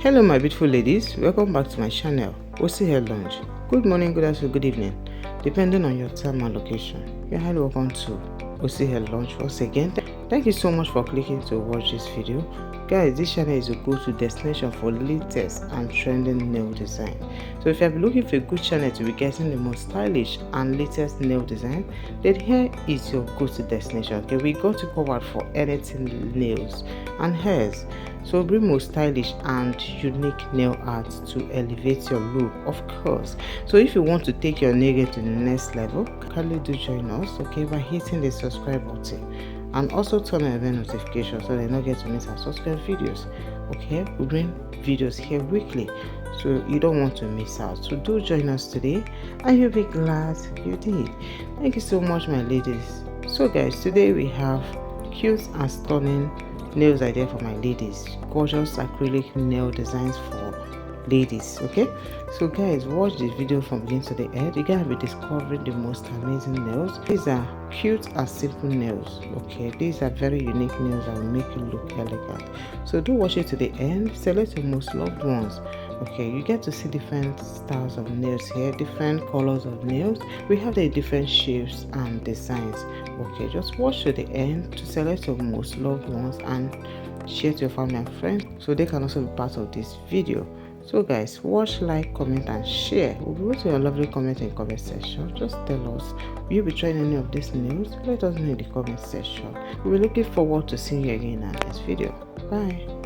Hello my beautiful ladies, welcome back to my channel Osi Hair Lounge. Good morning, good afternoon, good evening, depending on your time and location. You're highly welcome to Osi Hair Lounge once again. Thank you so much for clicking to watch this video. Guys, this channel is a go-to destination for latest and trending nail design. So if you have been looking for a good channel to be getting the most stylish and latest nail design, then here is your go-to destination. Okay, we got to cover for anything nails and hairs. So bring more stylish and unique nail art to elevate your look, of course. So if you want to take your nail game to the next level, kindly do join us, okay, by hitting the subscribe button and also turn on event notifications so that you don't get to miss our subscribe videos. Okay, we bring videos here weekly, so you don't want to miss out. So do join us today and you'll be glad you did. Thank you so much my ladies. So guys, today we have cute and stunning nails idea for my ladies, gorgeous acrylic nail designs for ladies. Okay, so guys, watch this video from beginning to the end. You're gonna be discovering the most amazing nails. These are cute and simple nails. Okay, these are very unique nails that will make you look elegant. So do watch it to the end. Select your most loved ones. Okay, you get to see different styles of nails here, different colors of nails. We have the different shapes and designs. Okay, just watch to the end to select your most loved ones and share to your family and friends so they can also be part of this video. So guys, watch, like, comment and share. We'll be waiting your lovely comment in the comment section. Just tell us, will you be trying any of these nails? Let us know in the comment section. We'll be looking forward to seeing you again in our next video. Bye.